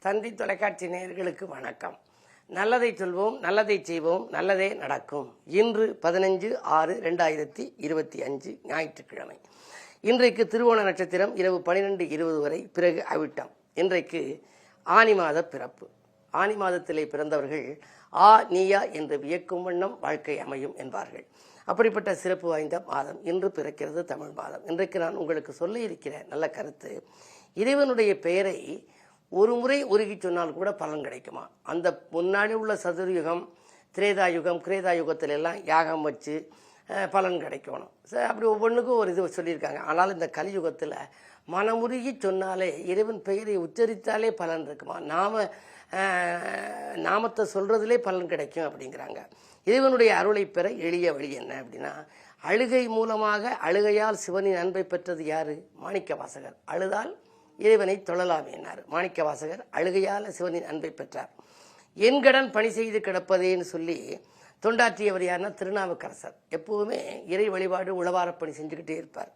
தந்தி தொலைக்காட்சி நேயர்களுக்கு வணக்கம். நல்லதை சொல்வோம், நல்லதை செய்வோம், நல்லதே நடக்கும். இன்று 15/6/2025 ஞாயிற்றுக்கிழமை. இன்றைக்கு திருவோண நட்சத்திரம் இரவு 12:20 வரை, பிறகு அவிட்டம். இன்றைக்கு ஆனி மாத பிறப்பு. ஆனி மாதத்திலே பிறந்தவர்கள் ஆ நீயா என்று வியக்கும் வண்ணம் வாழ்க்கை அமையும் என்பார்கள். அப்படிப்பட்ட சிறப்பு வாய்ந்த மாதம் இன்று பிறக்கிறது, தமிழ் மாதம். இன்றைக்கு நான் உங்களுக்கு சொல்ல இருக்கிற நல்ல கருத்து, இறைவனுடைய பெயரை ஒரு முறை உருகி சொன்னால் கூட பலன் கிடைக்குமா. அந்த முன்னாடி உள்ள சதுர்யுகம், திரேதாயுகம், கிரேதாயுகத்தில எல்லாம் யாகம் வச்சு பலன் கிடைக்கணும். அப்படி ஒவ்வொன்றுக்கும் ஒரு இது சொல்லியிருக்காங்க. ஆனால் இந்த கலியுகத்தில் மனமுருகி சொன்னாலே, இறைவன் பெயரை உச்சரித்தாலே பலன் இருக்குமா. நாமத்தை சொல்றதிலே பலன் கிடைக்கும் அப்படிங்கிறாங்க. இறைவனுடைய அருளை பெற எளிய வழி என்ன அப்படின்னா, அழுகை மூலமாக அழுகையால் சிவனின் அன்பை பெற்றது யாரு? மாணிக்க வாசகர். அழுதால் இறைவனை தொழலாமேனார். மாணிக்க வாசகர் அழுகையால் சிவனின் அன்பை பெற்றார். என் கடன் பணி செய்து கிடப்பதேன்னு சொல்லி தொண்டாற்றியவர் யாருன்னா திருநாவுக்கரசர். எப்பவுமே இறை வழிபாடு உழவாரப்பணி செஞ்சுக்கிட்டே இருப்பார்.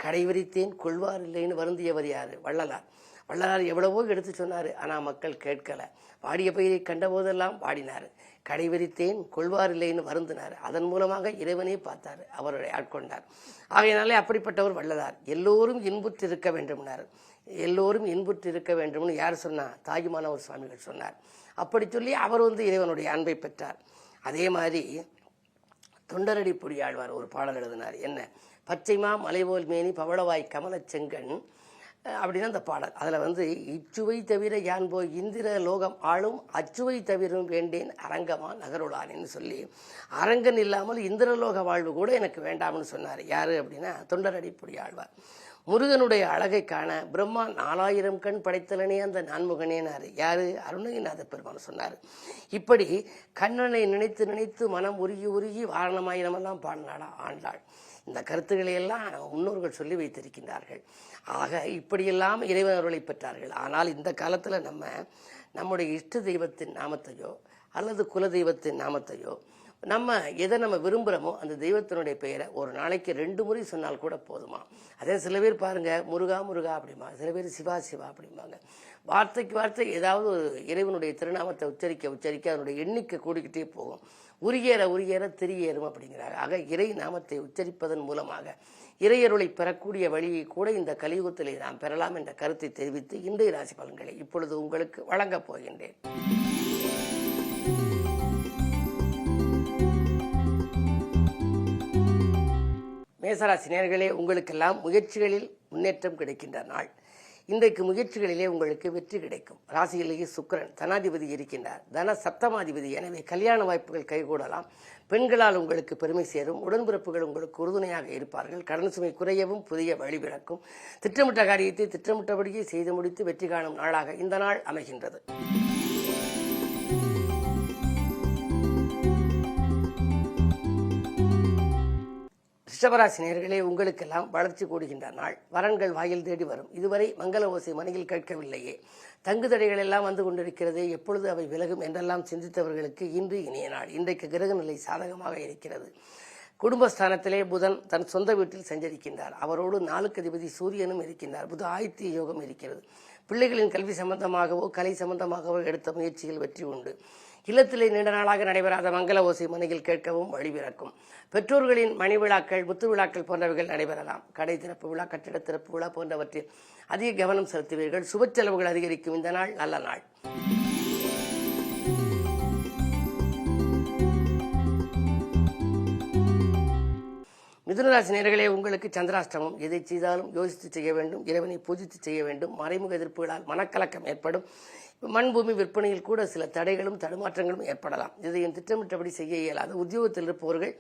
கடை விரித்தேன் கொள்வார் இல்லைன்னு வருந்தியவர் யாரு? வள்ளலார். வள்ளலார் எவ்வளவோ எடுத்து சொன்னார், ஆனால் மக்கள் கேட்கல. வாடிய பயிரை கண்ட போதெல்லாம் பாடினார். கடை விரித்தேன் கொள்வார் இல்லைன்னு வருந்தினார். அதன் மூலமாக இறைவனே பார்த்தார், அவருடைய ஆட்கொண்டார். ஆகையினாலே அப்படிப்பட்டவர் வள்ளலார். எல்லோரும் இன்புற்று இருக்க வேண்டும்னார். எல்லோரும் இன்புற்று இருக்க வேண்டும்னு யார் சொன்னா? தாயுமானவர் சுவாமிகள் சொன்னார். அப்படி சொல்லி அவர் இறைவனுடைய அன்பை பெற்றார். அதே மாதிரி தொண்டரடி பொடியாழ்வார் ஒரு பாடல் எழுதினார். என்ன? பச்சைமா மலைபோல் மேனி பவளவாய் கமல செங்கன் அப்படின்னா அந்த பாடல். அதில் இச்சுவை தவிர யான் போய் இந்திர லோகம் ஆளும் அச்சுவை தவிரும் வேண்டேன் அரங்கமா நகருளானேன்னு சொல்லி, அரங்கன் இல்லாமல் இந்திரலோக வாழ்வு கூட எனக்கு வேண்டாம்னு சொன்னார். யாரு அப்படின்னா தொண்டரடி பொடியாழ்வார். முருகனுடைய அழகை காண பிரம்மா 4000 கண் படைத்தலனே அந்த நான்முகனேனாரு. யாரு? அருணகிரிநாத பெருமான் சொன்னார். இப்படி கண்ணனை நினைத்து நினைத்து மனம் உருகி உருகி வாரணமாயிரமெல்லாம் பாடினாளா ஆண்டாள். இந்த கருத்துக்களை எல்லாம் முன்னோர்கள் சொல்லி வைத்திருக்கின்றார்கள். ஆக இப்படியெல்லாம் இறைவன் அருளை பெற்றார்கள். ஆனால் இந்த காலத்தில் நம்முடைய இஷ்ட தெய்வத்தின் நாமத்தையோ அல்லது குல தெய்வத்தின் நாமத்தையோ எதை நம்ம விரும்புகிறோமோ அந்த தெய்வத்தினுடைய பெயரை ஒரு நாளைக்கு 2 முறை சொன்னால் கூட போதுமா. அதே சில பேர் பாருங்க, முருகா முருகா அப்படிம்பாங்க, சில பேர் சிவா சிவா அப்படிம்பாங்க. வார்த்தைக்கு வார்த்தை ஏதாவது ஒரு இறைவனுடைய திருநாமத்தை உச்சரிக்க அதனுடைய எண்ணிக்கை கூடிக்கிட்டே போகும். உரியேற உரியேற திரியேறும் அப்படிங்கிறாங்க. ஆக இறை நாமத்தை உச்சரிப்பதன் மூலமாக இறையருளை பெறக்கூடிய வழியை கூட இந்த கலியுகத்திலே நாம் பெறலாம் என்ற கருத்தை தெரிவித்து இன்றைய ராசி பலன்களை இப்பொழுது உங்களுக்கு வழங்கப் போகின்றேன். மேசராசி நேயர்களே, உங்களுக்கெல்லாம் முயற்சிகளில் முன்னேற்றம் கிடைக்கின்ற நாள். இன்றைக்கு முயற்சிகளிலே உங்களுக்கு வெற்றி கிடைக்கும். ராசியிலேயே சுக்கிரன் தனாதிபதி இருக்கின்றார், தன சப்தமாதிபதி. எனவே கல்யாண வாய்ப்புகள் கைகூடலாம். பெண்களால் உங்களுக்கு பெருமை சேரும். உடன்பிறப்புகள் உங்களுக்கு உறுதுணையாக இருப்பார்கள். கடன் சுமை குறையவும் புதிய வழி பிறக்கும். திட்டமிட்ட காரியத்தை திட்டமிட்டபடியே செய்து முடித்து வெற்றி காணும் நாளாக இந்த நாள் அமைகின்றது. ரிஷபராசி நேயர்களே, உங்களுக்கெல்லாம் வளர்ச்சி கூடுகின்ற நாள். வரன்கள் வாயில் தேடி வரும். இதுவரை மங்கள ஓசை மனையில் கேட்கவில்லையே, தங்கு தடைகள் எல்லாம் வந்து கொண்டிருக்கிறதே, எப்பொழுது அவை விலகும் என்றெல்லாம் சிந்தித்தவர்களுக்கு இன்று இனிய நாள். இன்றைக்கு கிரக நிலை சாதகமாக இருக்கிறது. குடும்பஸ்தானத்திலே புதன் தன் சொந்த வீட்டில் சஞ்சரிக்கின்றார். அவரோடு 4க்கு அதிபதி சூரியனும் இருக்கின்றார். புத ஆதித்ய யோகம் இருக்கிறது. பிள்ளைகளின் கல்வி சம்பந்தமாகவோ கலை சம்பந்தமாகவோ எடுத்த முயற்சியில் வெற்றி உண்டு. இல்லத்திலே நீண்ட நாளாக நடைபெறாத மங்கள ஓசை மனையில் கேட்கவும் வழிபிறக்கும். பெற்றோர்களின் மணி விழாக்கள், முத்து விழாக்கள் போன்றவைகள் நடைபெறலாம். கடை திறப்பு விழா, கட்டிட திறப்பு விழா போன்றவற்றில் அதிக கவனம் செலுத்துவீர்கள். சுப செலவுகள் அதிகரிக்கும். இந்த நாள் நல்ல நாள். மிதுனராசி நேயர்களே, உங்களுக்கு சந்திராஷ்டமம். எதை செய்தாலும் யோசித்து செய்ய வேண்டும். இறைவனை பூஜித்து செய்ய வேண்டும். மறைமுக எதிர்ப்புகளால் மனக்கலக்கம் ஏற்படும். மண் பூமி விற்பனையில் கூட சில தடைகளும் தடுமாற்றங்களும் ஏற்படலாம். இதையும் திட்டமிட்டபடி செய்ய இயலாது. உத்தியோகத்தில் இருப்பவர்கள்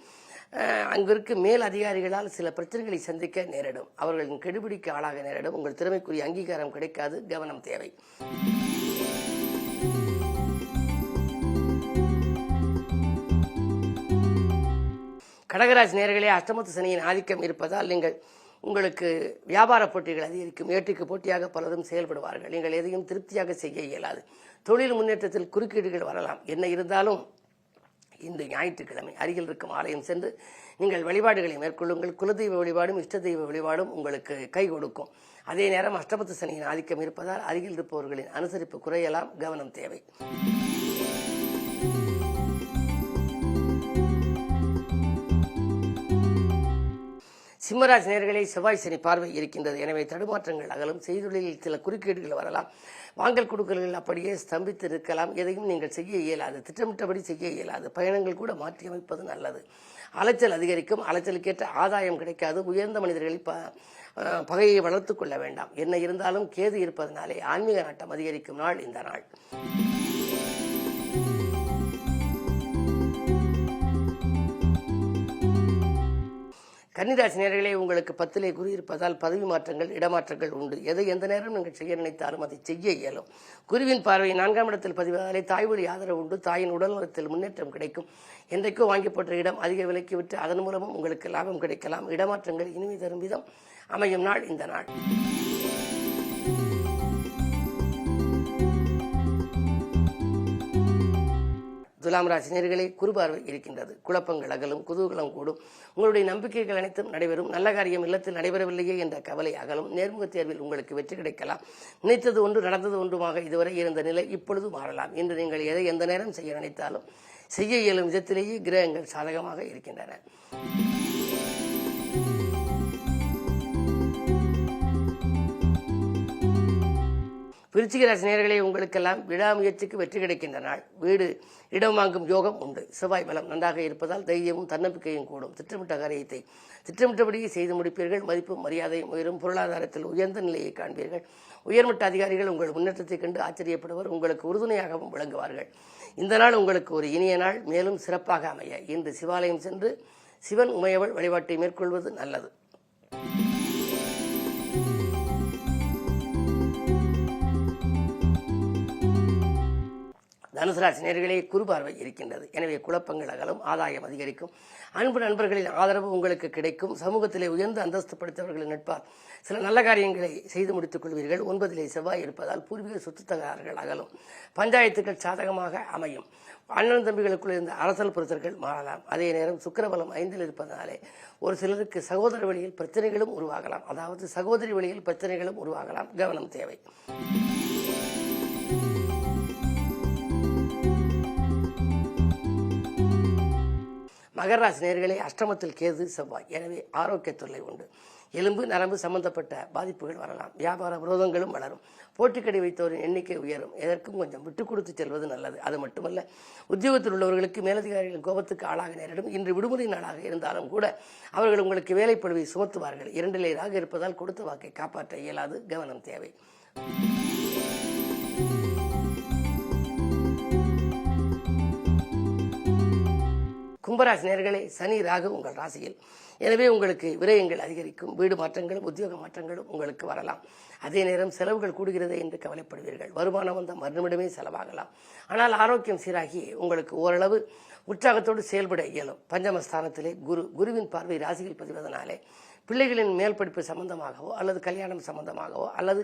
அங்கிருக்கு மேல் அதிகாரிகளால் சில பிரச்சனைகளை சந்திக்க நேரிடும். அவர்களின் கெடுபிடிக்கு ஆளாக நேரிடும். உங்கள் திறமைக்குரிய அங்கீகாரம் கிடைக்காது. கவனம் தேவை. கடகராசி நேயர்களே, அஷ்டமத்து சனியின் ஆதிக்கம் இருப்பதால் உங்களுக்கு வியாபார போட்டிகள் அதிகரிக்கும். ஏட்டிக்கு போட்டியாக பலரும் செயல்படுவார்கள். நீங்கள் எதையும் திருப்தியாக செய்ய இயலாது. தொழில் முன்னேற்றத்தில் குறுக்கீடுகள் வரலாம். என்ன இருந்தாலும் இன்று ஞாயிற்றுக்கிழமை அருகில் இருக்கும் ஆலயம் சென்று நீங்கள் வழிபாடுகளை மேற்கொள்ளுங்கள். குலதெய்வ வழிபாடும் இஷ்ட தெய்வ வழிபாடும் உங்களுக்கு கை கொடுக்கும். அதே நேரம் அஷ்டபத்து சனியின் ஆதிக்கம் இருப்பதால் அருகில் இருப்பவர்களின் அனுசரிப்பு குறையலாம், கவனம் தேவை. சிம்மராசி நேயர்களே, செவ்வாய் சனி பார்வை இருக்கின்றது. எனவே தடுமாற்றங்கள் அகலும். செய்தொழிலில் சில குறுக்கீடுகள் வரலாம். வாங்கல் கொடுக்கல்கள் அப்படியே ஸ்தம்பித்து இருக்கலாம். எதையும் நீங்கள் செய்ய இயலாது, திட்டமிட்டபடி செய்ய இயலாது. பயணங்கள் கூட மாற்றி அமைப்பது நல்லது. அலைச்சல் அதிகரிக்கும். அலைச்சலுக்கேற்ற ஆதாயம் கிடைக்காது. உயர்ந்த மனிதர்களை பகையை வளர்த்து கொள்ள வேண்டாம். என்ன இருந்தாலும் கேது இருப்பதனாலே ஆன்மீக நாட்டம் அதிகரிக்கும் நாள் இந்த நாள். கன்னிராசி நேயர்களே, உங்களுக்கு 10லே குரு இருப்பதால் பதவி மாற்றங்கள், இடமாற்றங்கள் உண்டு. எதை எந்த நேரம் நீங்கள் செய்ய நினைத்தாலும் அதை செய்ய இயலும். குருவின் பார்வை 4ஆம் இடத்தில் பதிவாலே தாய் வழி ஆதரவு உண்டு. தாயின் உடல் நலத்தில் முன்னேற்றம் கிடைக்கும். என்றைக்கோ வாங்கி போட்ட இடம் அதிக விலைக்கு விட்டு அதன் மூலமும் உங்களுக்கு லாபம் கிடைக்கலாம். இடமாற்றங்கள் இனிமை தரும் விதம் அமையும் நாள் இந்த நாள். துலாம் ராசி நேயர்களே, குரு பார்வை இருக்கின்றது. குழப்பங்கள் அகலும். குதூகலம் கூடும். உங்களுடைய நம்பிக்கைகள் அனைத்தும் நடைபெறும். நல்ல காரியம் இல்லத்தில் நடைபெறவில்லையே என்ற கவலை அகலும். நேர்முக தேர்வில் உங்களுக்கு வெற்றி கிடைக்கலாம். நினைத்தது ஒன்று நடந்தது ஒன்றுமாக இதுவரை இருந்த நிலை இப்பொழுது மாறலாம். இன்று நீங்கள் எதை எந்த நேரம் செய்ய நினைத்தாலும் செய்ய இயலும் விதத்திலேயே கிரகங்கள் சாதகமாக இருக்கின்றன. விருச்சிக ராசி நேயர்களே, உங்களுக்கெல்லாம் விடாமுயற்சிக்கு வெற்றி கிடைக்கின்ற நாள். வீடு இடம் வாங்கும் யோகம் உண்டு. செவ்வாய் பலம் நன்றாக இருப்பதால் தைரியமும் தன்னம்பிக்கையும் கூடும். திட்டமிட்ட காரியத்தை திட்டமிட்டபடியே செய்து முடிப்பீர்கள். மதிப்பும் மரியாதையும் உயரும். பொருளாதாரத்தில் உயர்ந்த நிலையை காண்பீர்கள். உயர்மட்ட அதிகாரிகள் உங்கள் முன்னேற்றத்தை கண்டு ஆச்சரியப்படுவர். உங்களுக்கு உறுதுணையாகவும் விளங்குவார்கள். இந்த நாள் உங்களுக்கு ஒரு இனிய நாள். மேலும் சிறப்பாக அமைய இன்று சிவாலயம் சென்று சிவன் உமையவள் வழிபாட்டை மேற்கொள்வது நல்லது. தனுசு ராசி நேயர்களே, குரு பார்வை இருக்கின்றது. எனவே குழப்பங்கள் அகலும். ஆதாயம் அதிகரிக்கும். அன்பு நண்பர்களின் ஆதரவு உங்களுக்கு கிடைக்கும். சமூகத்திலே உயர்ந்த அந்தஸ்து படுத்தவர்களின் நட்பால் சில நல்ல காரியங்களை செய்து முடித்துக் கொள்வீர்கள். 9லே செவ்வாய் இருப்பதால் பூர்வீக சொத்து தகராறுகள் அகலும். பஞ்சாயத்துகள் சாதகமாக அமையும். அண்ணன் தம்பிகளுக்குள் இருந்த அரசல் பொறுத்தர்கள் மாறலாம். அதே நேரம் சுக்கிரபலம் 5ல் இருப்பதனாலே ஒரு சிலருக்கு சகோதர வழியில் பிரச்சனைகளும் உருவாகலாம். அதாவது சகோதரி வழியில் பிரச்சனைகளும் உருவாகலாம். கவனம் தேவை. மகர ராசி நேயர்களே, அஷ்டமத்தில் கேது செவ்வாய். எனவே ஆரோக்கிய தொல்லை உண்டு. எலும்பு நரம்பு சம்பந்தப்பட்ட பாதிப்புகள் வரலாம். வியாபார விரோதங்களும் வளரும். போட்டிக்கடை வைத்தோரின் எண்ணிக்கை உயரும். எதற்கும் கொஞ்சம் விட்டு கொடுத்து செல்வது நல்லது. அது மட்டுமல்ல, உத்தியோகத்தில் உள்ளவர்களுக்கு மேலதிகாரிகளின் கோபத்துக்கு ஆளாக நேரிடும். இன்று விடுமுறை நாளாக இருந்தாலும் கூட அவர்கள் உங்களுக்கு வேலைப்பழுவை சுமத்துவார்கள். 2லே ராகு இருப்பதால் கொடுத்த வாக்கை காப்பாற்ற இயலாது. கவனம் தேவை. கும்பராசி நேயர்களே, சனி ராகு உங்கள் ராசியில். எனவே உங்களுக்கு விரயங்கள் அதிகரிக்கும். வீடு மாற்றங்களும் உத்தியோக மாற்றங்களும் உங்களுக்கு வரலாம். அதே நேரம் செலவுகள் கூடுகிறது என்று கவலைப்படுவீர்கள். வருமானம் வந்த மறுநிமிடமே செலவாகலாம். ஆனால் ஆரோக்கியம் சீராகி உங்களுக்கு ஓரளவு உற்சாகத்தோடு செயல்பட இயலும். பஞ்சமஸ்தானத்திலே குருவின் பார்வை ராசியில் பதிவதனாலே பிள்ளைகளின் மேல் படிப்பு சம்பந்தமாகவோ அல்லது கல்யாணம் சம்பந்தமாகவோ அல்லது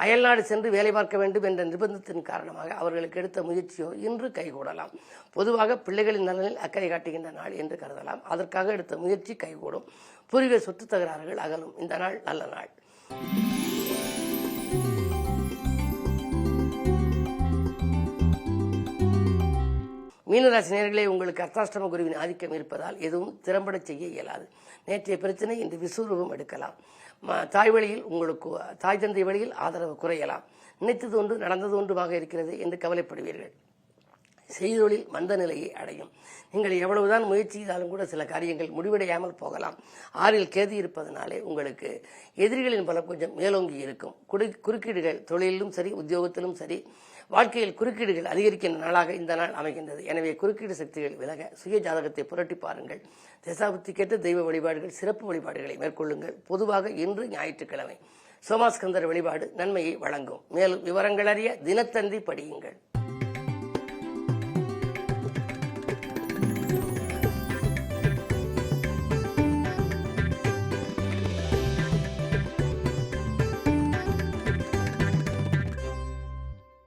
அயல்நாடு சென்று வேலை பார்க்க வேண்டும் என்ற நிர்பந்தத்தின் காரணமாக அவர்களுக்கு எடுத்த முயற்சியோ இன்று கைகூடலாம். பொதுவாக பிள்ளைகளின் நலனில் அக்கறை காட்டுகின்ற நாள் என்று கருதலாம். அதற்காக எடுத்த முயற்சி கைகூடும். பூர்வீக சொத்து தகராறுகள் அகலும். இந்த நாள் நல்ல நாள். மீனராசி நேயர்களே, உங்களுக்கு அர்த்தாஷ்டம குருவின் ஆதிக்கம் இருப்பதால் எதுவும் திறம்பட செய்ய இயலாது. நேற்றைய பிரச்சனை இன்று விஸ்வரூபம் எடுக்கலாம். தாய் வழியில் உங்களுக்கு தாய் தந்தை வழியில் ஆதரவு குறையலாம். நினைத்தது ஒன்று நடந்தது ஒன்றுமாக இருக்கிறது என்று கவலைப்படுவீர்கள். செய்தொழில் மந்த நிலையை அடையும். நீங்கள் எவ்வளவுதான் முயற்சி செய்தாலும் கூட சில காரியங்கள் முடிவடையாமல் போகலாம். 6ல் கேது இருப்பதனாலே உங்களுக்கு எதிரிகளின் பலம் கொஞ்சம் மேலோங்கி இருக்கும். குறுக்கீடுகள் தொழிலிலும் சரி உத்தியோகத்திலும் சரி வாழ்க்கையில் குறுக்கீடுகள் அதிகரிக்கின்ற நாளாக இந்த நாள் அமைகின்றது. எனவே குறுக்கீடு சக்திகள் விலக சுய ஜாதகத்தை புரட்டி பாருங்கள். திசாபுத்தி கேட்டு தெய்வ வழிபாடுகள் சிறப்பு வழிபாடுகளை மேற்கொள்ளுங்கள். பொதுவாக இன்று ஞாயிற்றுக்கிழமை சோமாஸ்கந்தர் வழிபாடு நன்மையை வழங்கும். மேலும் விவரங்கள் அறிய தினத்தந்தி படியுங்கள்.